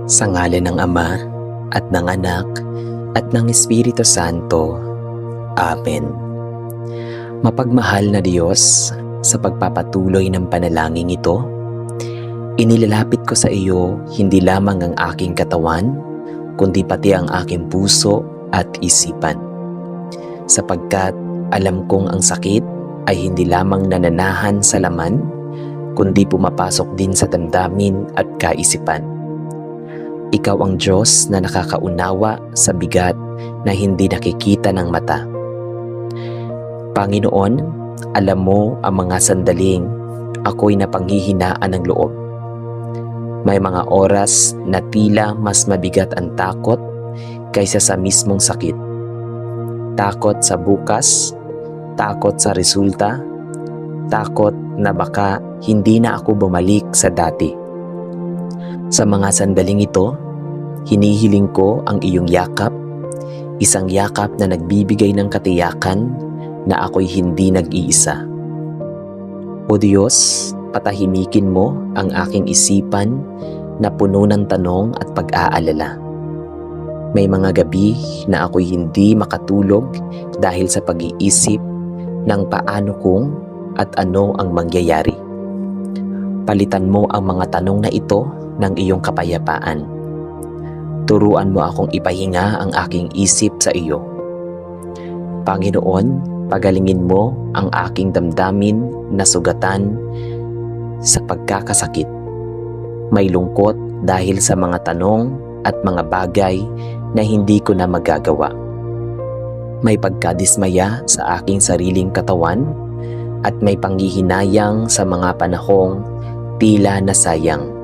Sa ngalan ng Ama, at ng Anak, at ng Espiritu Santo. Amen. Mapagmahal na Diyos, sa pagpapatuloy ng panalangin ito, inilalapit ko sa iyo hindi lamang ang aking katawan, kundi pati ang aking puso at isipan. Sapagkat alam kong ang sakit ay hindi lamang nananahan sa laman, kundi pumapasok din sa damdamin at kaisipan. Ikaw ang Diyos na nakakaunawa sa bigat na hindi nakikita ng mata. Panginoon, alam mo ang mga sandaling ako'y napanghihinaan ng loob. May mga oras na tila mas mabigat ang takot kaysa sa mismong sakit. Takot sa bukas, takot sa resulta, takot na baka hindi na ako bumalik sa dati. Sa mga sandaling ito, hinihiling ko ang iyong yakap, isang yakap na nagbibigay ng katiyakan na ako'y hindi nag-iisa. O Diyos, patahimikin mo ang aking isipan na puno ng tanong at pag-aalala. May mga gabi na ako'y hindi makatulog dahil sa pag-iisip ng paano kung at ano ang mangyayari. Palitan mo ang mga tanong na ito ng iyong kapayapaan. Turuan mo akong ipahinga ang aking isip sa iyo. Panginoon, pagalingin mo ang aking damdamin na sugatan sa pagkakasakit. May lungkot dahil sa mga tanong at mga bagay na hindi ko na magagawa. May pagkadismaya sa aking sariling katawan at may panghihinayang sa mga panahong tila nasayang.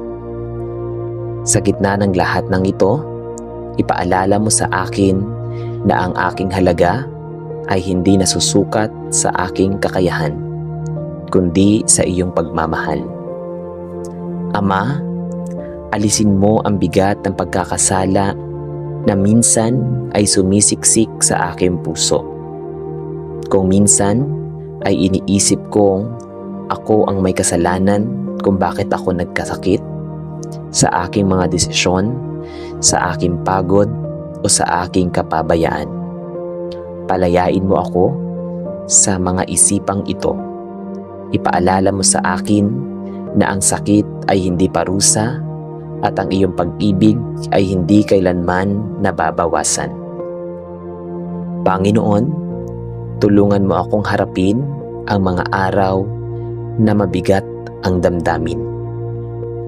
Sa gitna ng lahat ng ito, ipaalala mo sa akin na ang aking halaga ay hindi nasusukat sa aking kakayahan, kundi sa iyong pagmamahal. Ama, alisin mo ang bigat ng pagkakasala na minsan ay sumisiksik sa aking puso. Kung minsan ay iniisip kong ako ang may kasalanan kung bakit ako nagkasakit, sa aking mga desisyon, sa aking pagod o sa aking kapabayaan. Palayain mo ako sa mga isipang ito. Ipaalala mo sa akin na ang sakit ay hindi parusa at ang iyong pag-ibig ay hindi kailanman nababawasan. Panginoon, tulungan mo akong harapin ang mga araw na mabigat ang damdamin.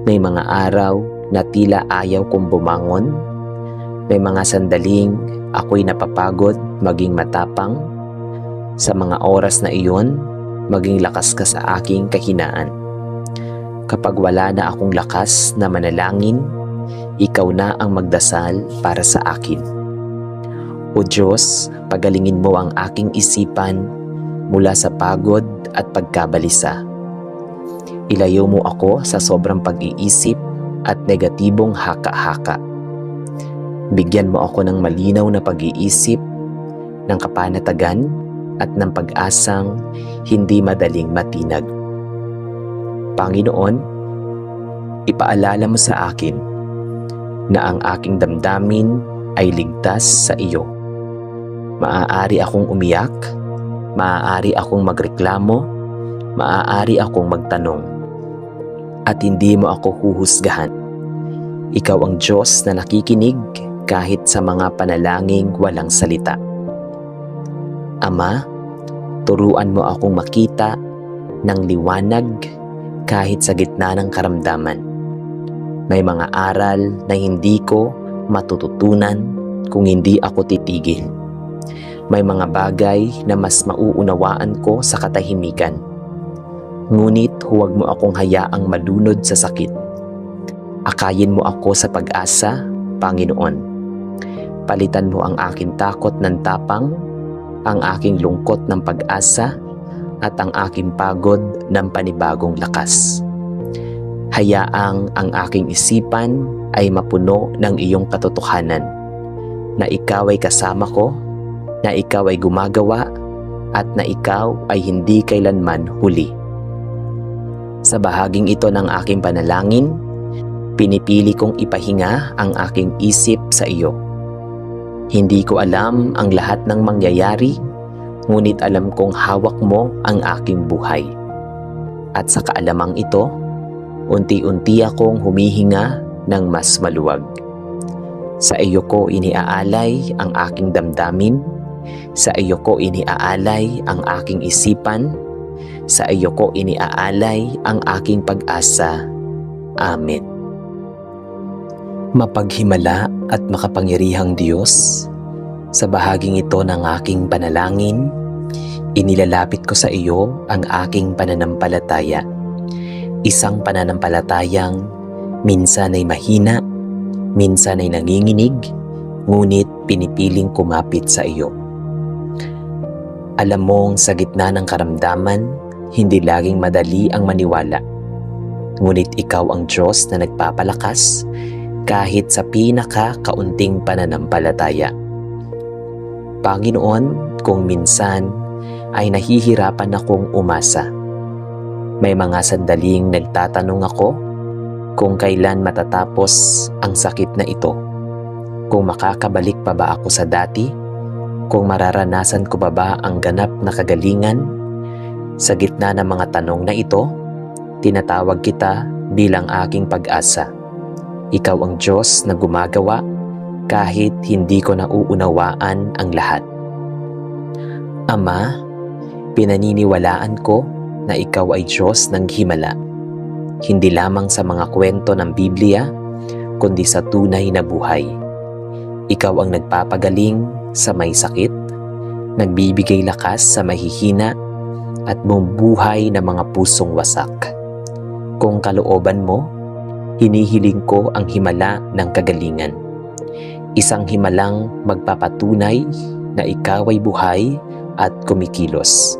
May mga araw na tila ayaw kong bumangon. May mga sandaling ako'y napapagod maging matapang. Sa mga oras na iyon, maging lakas ka sa aking kahinaan. Kapag wala na akong lakas na manalangin, ikaw na ang magdasal para sa akin. O Diyos, pagalingin mo ang aking isipan mula sa pagod at pagkabalisa. Ilayo mo ako sa sobrang pag-iisip at negatibong haka-haka. Bigyan mo ako ng malinaw na pag-iisip, ng kapanatagan at ng pag-asang hindi madaling matinag. Panginoon, ipaalala mo sa akin na ang aking damdamin ay ligtas sa iyo. Maaari akong umiyak, maaari akong magreklamo, maaari akong magtanong, at hindi mo ako huhusgahan. Ikaw ang Diyos na nakikinig kahit sa mga panalangin walang salita. Ama, turuan mo akong makita ng liwanag kahit sa gitna ng karamdaman. May mga aral na hindi ko matututunan kung hindi ako titigil. May mga bagay na mas mauunawaan ko sa katahimikan. Ngunit huwag mo akong hayaang malunod sa sakit. Akayin mo ako sa pag-asa, Panginoon. Palitan mo ang aking takot ng tapang, ang aking lungkot ng pag-asa, at ang aking pagod ng panibagong lakas. Hayaang ang aking isipan ay mapuno ng iyong katotohanan, na ikaw ay kasama ko, na ikaw ay gumagawa, at na ikaw ay hindi kailanman huli. Sa bahaging ito ng aking panalangin, Pinipili kong ipahinga ang aking isip sa iyo. Hindi ko alam ang lahat ng mangyayari, ngunit alam kong hawak mo ang aking buhay. At sa kaalamang ito, unti-unti akong humihinga ng mas maluwag. Sa iyo ko iniaalay ang aking damdamin, sa iyo ko iniaalay ang aking isipan, sa iyo ko iniaalay ang aking pag-asa. Amen. Mapaghimala at makapangyarihang Diyos, sa bahaging ito ng aking panalangin, inilalapit ko sa iyo ang aking pananampalataya. Isang pananampalatayang minsan ay mahina, minsan ay nanginginig, ngunit pinipiling kumapit sa iyo. Alam mong sa gitna ng karamdaman, hindi laging madali ang maniwala. Ngunit ikaw ang Diyos na nagpapalakas kahit sa pinaka-kaunting pananampalataya. Panginoon, kung minsan ay nahihirapan akong umasa. May mga sandaling nagtatanong ako kung kailan matatapos ang sakit na ito. Kung makakabalik pa ba ako sa dati? Kung mararanasan ko ba ang ganap na kagalingan? Sa gitna ng mga tanong na ito, tinatawag kita bilang aking pag-asa. Ikaw ang Diyos na gumagawa kahit hindi ko nauunawaan ang lahat. Ama, pinaniniwalaan ko na ikaw ay Diyos ng himala. Hindi lamang sa mga kwento ng Biblia, kundi sa tunay na buhay. Ikaw ang nagpapagaling sa may sakit, nagbibigay lakas sa mahihina, at bumubuhay ng mga pusong wasak. Kung kalooban mo, hinihiling ko ang himala ng kagalingan. Isang himalang magpapatunay na ikaw ay buhay at kumikilos.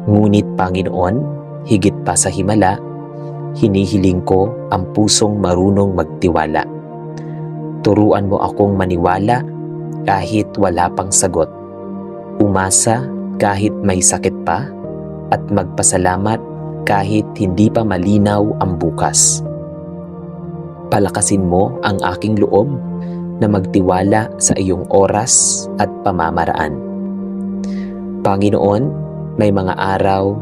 Ngunit Panginoon, higit pa sa himala, hinihiling ko ang pusong marunong magtiwala. Turuan mo akong maniwala kahit wala pang sagot. Umasa kahit may sakit pa, at magpasalamat kahit hindi pa malinaw ang bukas. Palakasin mo ang aking loob na magtiwala sa iyong oras at pamamaraan. Panginoon, may mga araw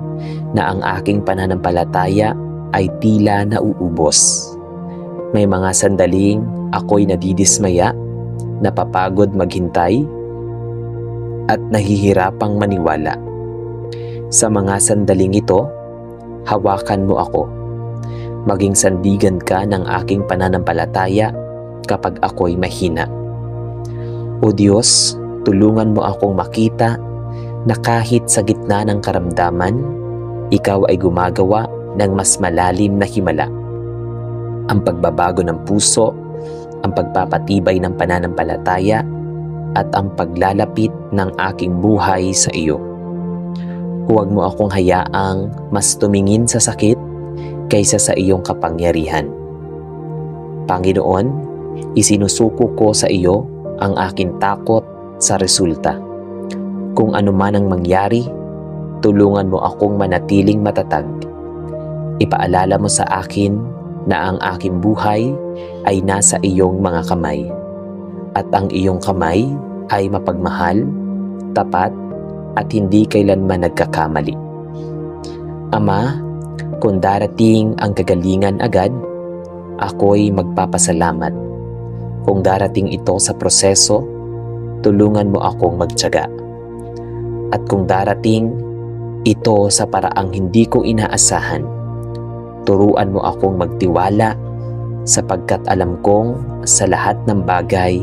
na ang aking pananampalataya ay tila nauubos. May mga sandaling ako'y nadidismaya, napapagod maghintay, at nahihirapang maniwala. Sa mga sandaling ito, hawakan mo ako. Maging sandigan ka ng aking pananampalataya kapag ako'y mahina. O Diyos, tulungan mo akong makita na kahit sa gitna ng karamdaman, ikaw ay gumagawa ng mas malalim na himala. Ang pagbabago ng puso, ang pagpapatibay ng pananampalataya, at ang paglalapit ng aking buhay sa iyo. Huwag mo akong hayaang mas tumingin sa sakit kaysa sa iyong kapangyarihan. Panginoon, isinusuko ko sa iyo ang aking takot sa resulta. Kung ano man ang mangyari, tulungan mo akong manatiling matatag. Ipaalala mo sa akin na ang aking buhay ay nasa iyong mga kamay, at ang iyong kamay ay mapagmahal, tapat, at hindi kailanman nagkakamali. Ama, kung darating ang kagalingan agad, ako'y magpapasalamat. Kung darating ito sa proseso, tulungan mo akong magtiyaga. At kung darating ito sa paraang hindi ko inaasahan, turuan mo akong magtiwala, sapagkat alam kong sa lahat ng bagay,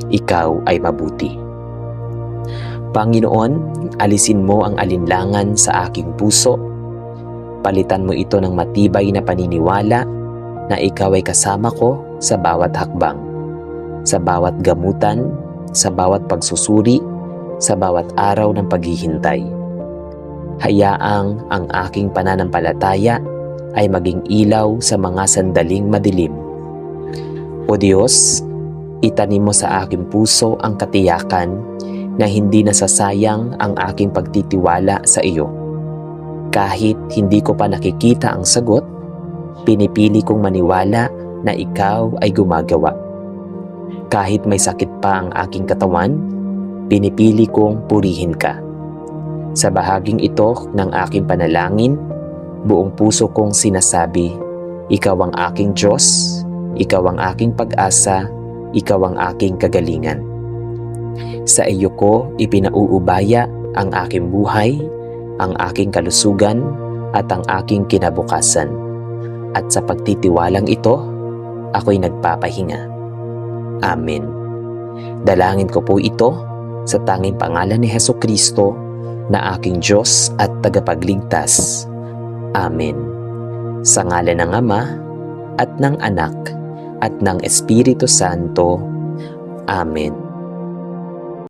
ikaw ay mabuti. Panginoon, alisin mo ang alinlangan sa aking puso. Palitan mo ito ng matibay na paniniwala na ikaw ay kasama ko sa bawat hakbang, sa bawat gamutan, sa bawat pagsusuri, sa bawat araw ng paghihintay. Hayaang ang aking pananampalataya ay maging ilaw sa mga sandaling madilim. O Diyos, itanim mo sa aking puso ang katiyakan na hindi nasasayang ang aking pagtitiwala sa iyo. Kahit hindi ko pa nakikita ang sagot, pinipili kong maniwala na ikaw ay gumagawa. Kahit may sakit pa ang aking katawan, pinipili kong purihin ka. Sa bahaging ito ng aking panalangin, buong puso kong sinasabi, ikaw ang aking Diyos, ikaw ang aking pag-asa, ikaw ang aking kagalingan. Sa iyo ko ipinauubaya ang aking buhay, ang aking kalusugan, at ang aking kinabukasan. At sa pagtitiwalang ito, ako'y nagpapahinga. Amen. Dalangin ko po ito sa tanging pangalan ni Hesukristo na aking Diyos at tagapagligtas. Amen. Sa ngalan ng Ama at ng Anak at ng Espiritu Santo. Amen.